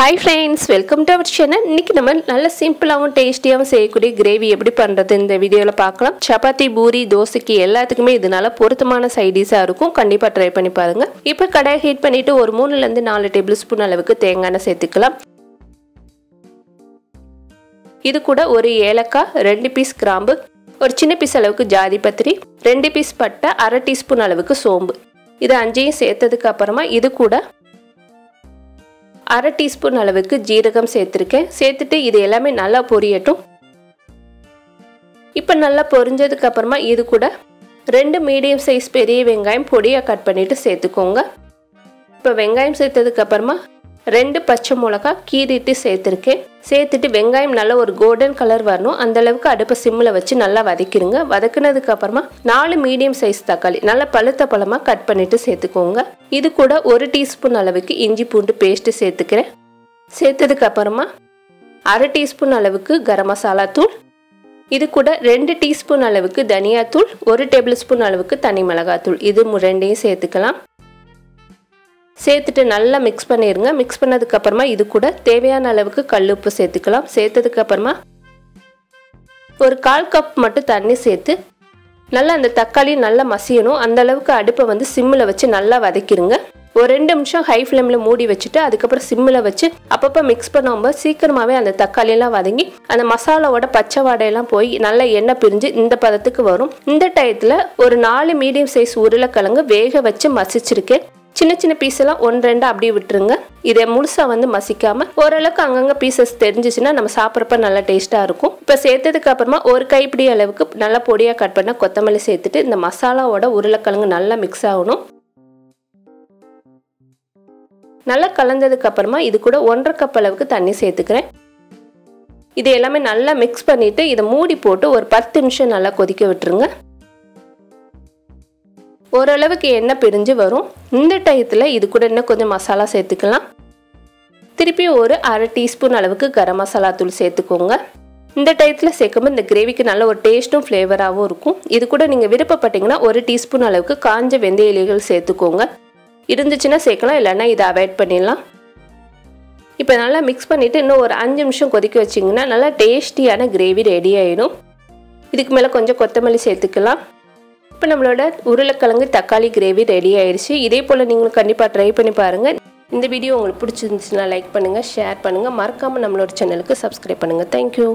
Hi friends, welcome to our channel. இன்னைக்கு நம்ம நல்ல சிம்பிளாவும் டேஸ்டியாவும் செய்யக்கூடிய கிரேவி எப்படி பண்றது இந்த வீடியோல பார்க்கலாம். சப்பாத்தி, பூரி, தோசைக்கு எல்லாத்துக்குமே இதனால பொருத்தமான சைட் டிஷ்ஷா இருக்கும். கண்டிப்பா ட்ரை பண்ணி பாருங்க. இப்போ கடாயை ஹீட் பண்ணிட்டு ஒரு 3 ல இருந்து 4 டேபிள்ஸ்பூன் அளவுக்கு தேங்காய் எண்ணெய் சேர்த்துக்கலாம். இது கூட ஒரு ஏலக்காய், 2 பீஸ் கிராம்பு, ஒரு சின்ன பீஸ் அளவுக்கு ஜாதி பத்திரி, 2 பீஸ் பட்டை, 1/2 டீஸ்பூன் அளவுக்கு சோம்பு. இது அஞ்சையும் சேர்த்ததுக்கு அப்புறமா இது கூட 1/2 டீஸ்பூன் அளவுக்கு ஜீரகம் சேர்த்திருக்கேன். சேர்த்துட்டு இது எல்லாமே நல்லா பொரியட்டும். இப்போ நல்லா பொரிஞ்சதுக்கு அப்புறமா இது கூட 2 மீடியம் சைஸ் பெரிய வெங்காயம் பொடியா கட் பண்ணிட்டு சேர்த்துக்கோங்க. இப்போ வெங்காயம் சேர்த்ததுக்கு அப்புறமா 2 பச்சை மிளகாய் கீறிட்டு சேர்த்திருக்கேன். சேர்த்துட்டு வெங்காயம் நல்ல ஒரு கோல்டன் கலர் வரணும். அந்த அளவுக்கு அடுப்பை சிம்மில் வச்சு நல்லா வதக்கிடுங்க. வதக்குனதுக்கு அப்புறமா 4 மீடியம் சைஸ் தக்காளி நல்லா பழுத்த பழமா கட் பண்ணிட்டு சேர்த்துக்கோங்க. இது கூட 1 டீஸ்பூன் அளவுக்கு இஞ்சி பூண்டு பேஸ்ட் சேர்த்துக்கிறேன். சேர்த்ததுக்கு அப்புறமா 1/2 டீஸ்பூன் அளவுக்கு கரம் மசாலா தூள், இது கூட 2 டீஸ்பூன் அளவுக்கு தனியா தூள், 1 டேபிள் ஸ்பூன் அளவுக்கு தனி மிளகாய் தூள், இது ரெண்டையும் சேர்த்துக்கலாம். சேர்த்துட்டு நல்லா மிக்ஸ் பண்ணிடுங்க. மிக்ஸ் பண்ணதுக்கு அப்புறமா இது கூட தேவையான அளவுக்கு கல்லுப்பு சேர்த்துக்கலாம். சேர்த்ததுக்கு அப்புறமா ஒரு 1/4 கப் மட்டும் தண்ணி சேர்த்து நல்லா அந்த தக்காளி நல்லா மசியணும். அந்த அளவுக்கு அடுப்பை வந்து சிம்மில் வச்சு நல்லா வதக்கிடுங்க. ஒரு 2 நிமிஷம் ஹை ஃப்ளேமில் மூடி வச்சுட்டு அதுக்கப்புறம் சிம்மில் வச்சு அப்பப்போ மிக்ஸ் பண்ணும்போது சீக்கிரமாகவே அந்த தக்காளியெல்லாம் வதங்கி அந்த மசாலாவோட பச்சை வாடையெல்லாம் போய் நல்லா எண்ணெய் பிரிஞ்சு இந்த பதத்துக்கு வரும். இந்த டயத்தில் ஒரு 4 மீடியம் சைஸ் உருளைக்கிழங்கு வேக வச்சு மசிச்சிருக்கேன். சின்ன சின்ன பீஸ் எல்லாம் 1-2 அப்படியே விட்டுருங்க. இதை முழுசா வந்து மசிக்காம ஓரளவுக்கு அங்கங்க பீசஸ் தெரிஞ்சிச்சுன்னா நம்ம சாப்பிட்றப்ப நல்லா டேஸ்டா இருக்கும். இப்போ சேர்த்ததுக்கு அப்புறமா ஒரு கைப்பிடி அளவுக்கு நல்லா பொடியா கட் பண்ண கொத்தமல்லி சேர்த்துட்டு இந்த மசாலாவோட உருளைக்கிழங்கு நல்லா மிக்ஸ் ஆகணும். நல்லா கலந்ததுக்கு அப்புறமா இது கூட 1/2 கப் அளவுக்கு தண்ணி சேர்த்துக்கிறேன். இது எல்லாமே நல்லா மிக்ஸ் பண்ணிட்டு இதை மூடி போட்டு ஒரு 10 நிமிஷம் நல்லா கொதிக்க விட்டுருங்க. ஓரளவுக்கு எண்ணெய் பிரிஞ்சு வரும். இந்த டயத்தில் இது கூட இன்னும் கொஞ்சம் மசாலா சேர்த்துக்கலாம். திருப்பி ஒரு 1/2 டீஸ்பூன் அளவுக்கு கரம் மசாலா தூள் சேர்த்துக்கோங்க. இந்த டயத்தில் சேர்க்கும்போது இந்த கிரேவிக்கு நல்ல ஒரு டேஸ்ட்டும் ஃப்ளேவராகவும் இருக்கும். இது கூட நீங்கள் விருப்பப்பட்டீங்கன்னா 1 டீஸ்பூன் அளவுக்கு காஞ்ச வெந்தய இலைகள் சேர்த்துக்கோங்க. இருந்துச்சுன்னா சேர்க்கலாம், இல்லைன்னா இதை அவாய்ட் பண்ணிடலாம். இப்போ நல்லா மிக்ஸ் பண்ணிவிட்டு இன்னும் ஒரு 5 நிமிஷம் கொதிக்க வச்சிங்கன்னா நல்லா டேஸ்டியான கிரேவி ரெடி ஆகிடும். இதுக்கு மேலே கொஞ்சம் கொத்தமல்லி சேர்த்துக்கலாம். இப்போ நம்மளோட உருளைக்கிழங்கு தக்காளி கிரேவி ரெடி ஆயிடுச்சு. இதே போல் நீங்களும் கண்டிப்பாக ட்ரை பண்ணி பாருங்கள். இந்த வீடியோ உங்களுக்கு பிடிச்சிருந்துச்சுன்னா லைக் பண்ணுங்கள், ஷேர் பண்ணுங்கள், மறக்காமல் நம்மளோட சேனலுக்கு சப்ஸ்கிரைப் பண்ணுங்கள். தேங்க்யூ.